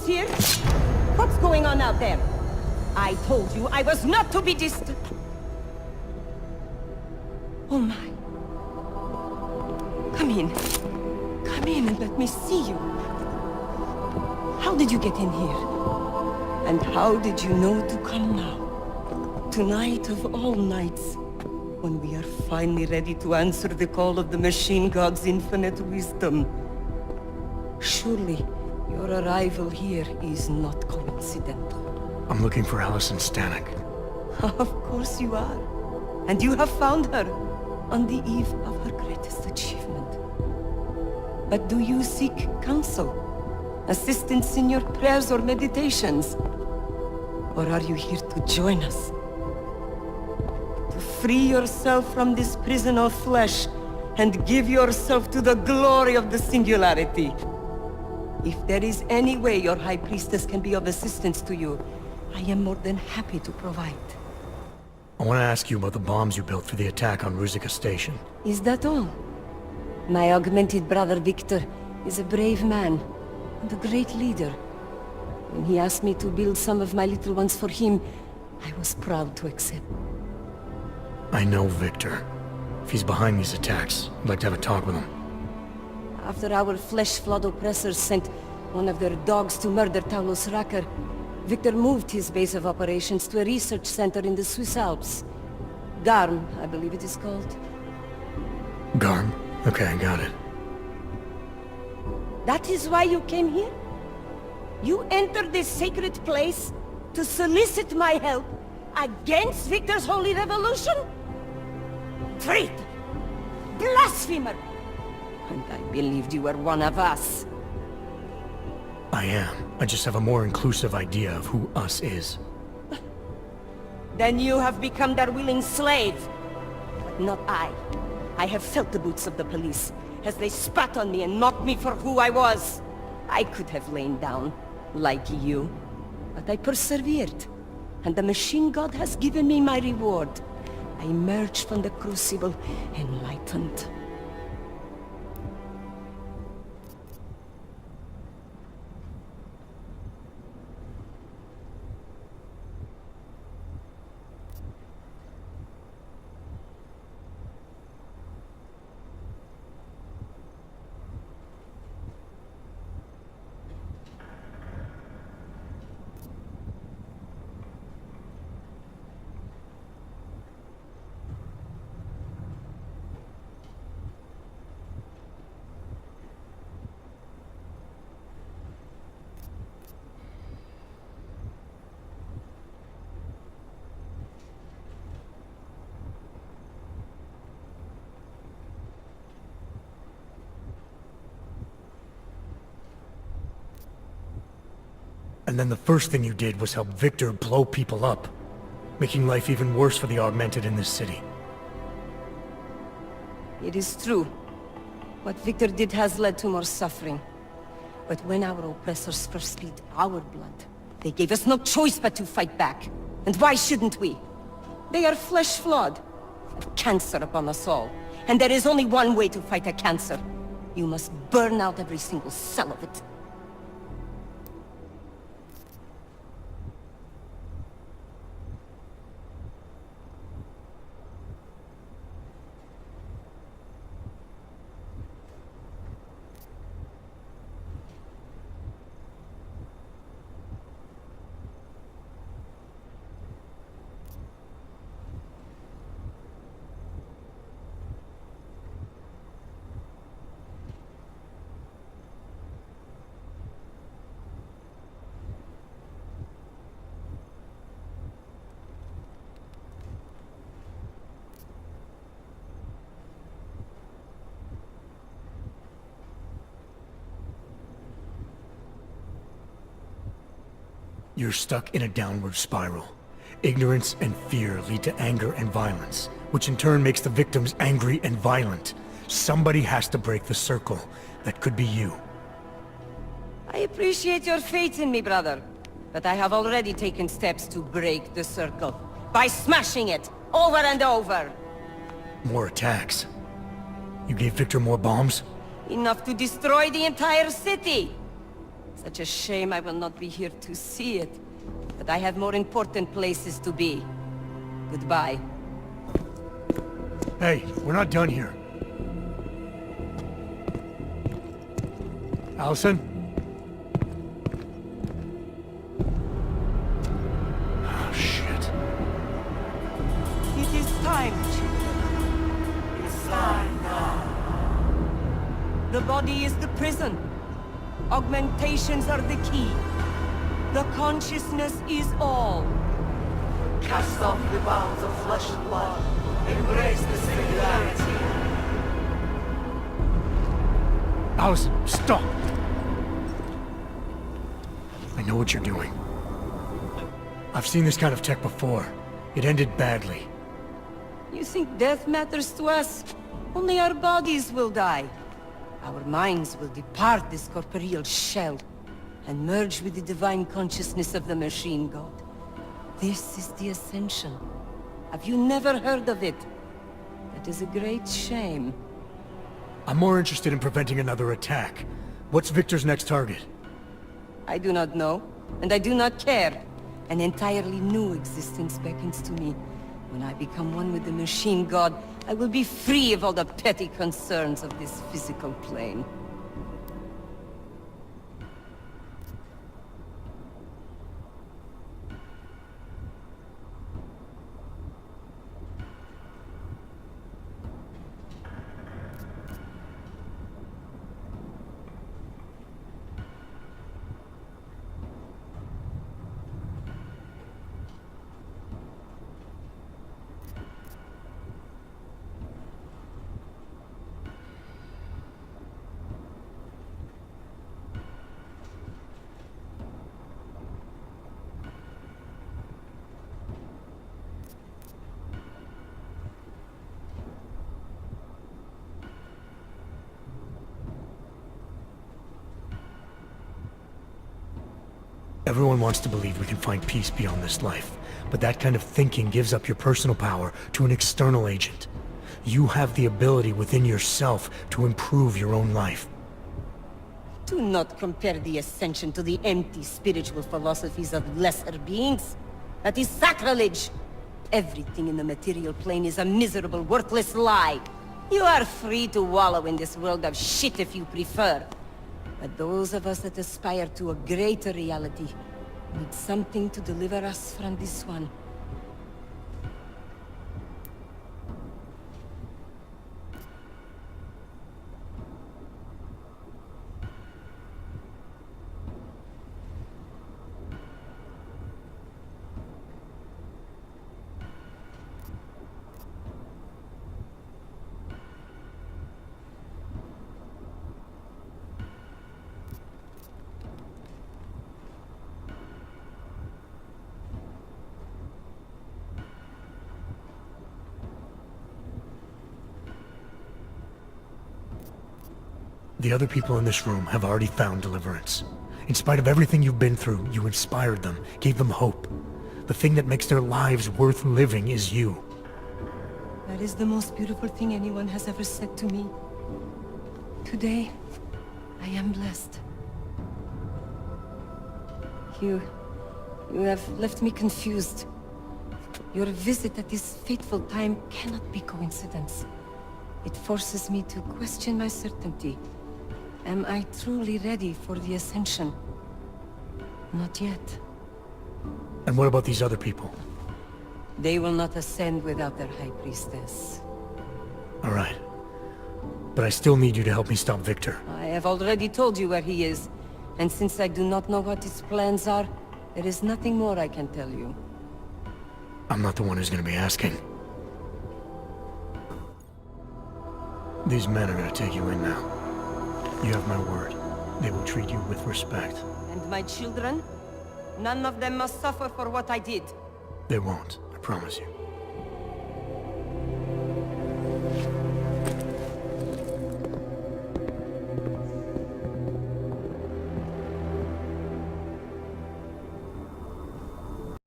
Who's here? What's going on out there? I told you I was not to be distant. Oh my. Come in. Come in and let me see you. How did you get in here? And how did you know to come now? Tonight of all nights, when we are finally ready to answer the call of the Machine God's infinite wisdom. Surely, your arrival here is not coincidental. I'm looking for Allison Stanek. Of course you are. And you have found her on the eve of her greatest achievement. But do you seek counsel? Assistance in your prayers or meditations? Or are you here to join us? To free yourself from this prison of flesh and give yourself to the glory of the singularity. If there is any way your High Priestess can be of assistance to you, I am more than happy to provide. I want to ask you about the bombs you built for the attack on Ruzicka Station. Is that all? My augmented brother Victor is a brave man and a great leader. When he asked me to build some of my little ones for him, I was proud to accept. I know Victor. If he's behind these attacks, I'd like to have a talk with him. After our flesh-flood oppressors sent one of their dogs to murder Talos Racker, Victor moved his base of operations to a research center in the Swiss Alps. Garm, I believe it is called. Garm? Okay, I got it. That is why you came here? You entered this sacred place to solicit my help against Victor's holy revolution? Traitor! Blasphemer! And I believed you were one of us. I am. I just have a more inclusive idea of who us is. Then you have become their willing slave. But not I. I have felt the boots of the police as they spat on me and mocked me for who I was. I could have lain down, like you. But I persevered. And the Machine God has given me my reward. I emerged from the crucible enlightened. And then the first thing you did was help Victor blow people up, making life even worse for the Augmented in this city. It is true. What Victor did has led to more suffering. But when our oppressors first spilled our blood, they gave us no choice but to fight back. And why shouldn't we? They are flesh-flawed, have cancer upon us all. And there is only one way to fight a cancer. You must burn out every single cell of it. You're stuck in a downward spiral. Ignorance and fear lead to anger and violence, which in turn makes the victims angry and violent. Somebody has to break the circle. That could be you. I appreciate your faith in me, brother. But I have already taken steps to break the circle. By smashing it, over and over. More attacks. You gave Victor more bombs? Enough to destroy the entire city. Such a shame I will not be here to see it. But I have more important places to be. Goodbye. Hey, we're not done here. Allison? Oh, shit. It is time, children. It's time now. The body is the prison. Augmentations are the key. The consciousness is all. Cast off the bounds of flesh and blood. Embrace the singularity. Allison, stop! I know what you're doing. I've seen this kind of tech before. It ended badly. You think death matters to us? Only our bodies will die. Our minds will depart this corporeal shell and merge with the divine consciousness of the machine god. This is the Ascension. Have you never heard of it? That is a great shame. I'm more interested in preventing another attack. What's Victor's next target? I do not know, and I do not care. An entirely new existence beckons to me. When I become one with the machine god, I will be free of all the petty concerns of this physical plane. Everyone wants to believe we can find peace beyond this life, but that kind of thinking gives up your personal power to an external agent. You have the ability within yourself to improve your own life. Do not compare the Ascension to the empty spiritual philosophies of lesser beings. That is sacrilege. Everything in the material plane is a miserable, worthless lie. You are free to wallow in this world of shit if you prefer. But those of us that aspire to a greater reality need something to deliver us from this one. The other people in this room have already found deliverance. In spite of everything you've been through, you inspired them, gave them hope. The thing that makes their lives worth living is you. That is the most beautiful thing anyone has ever said to me. Today, I am blessed. You have left me confused. Your visit at this fateful time cannot be coincidence. It forces me to question my certainty. Am I truly ready for the Ascension? Not yet. And what about these other people? They will not ascend without their High Priestess. All right. But I still need you to help me stop Victor. I have already told you where he is, and since I do not know what his plans are, there is nothing more I can tell you. I'm not the one who's gonna be asking. These men are gonna take you in now. You have my word. They will treat you with respect. And my children? None of them must suffer for what I did. They won't, I promise you.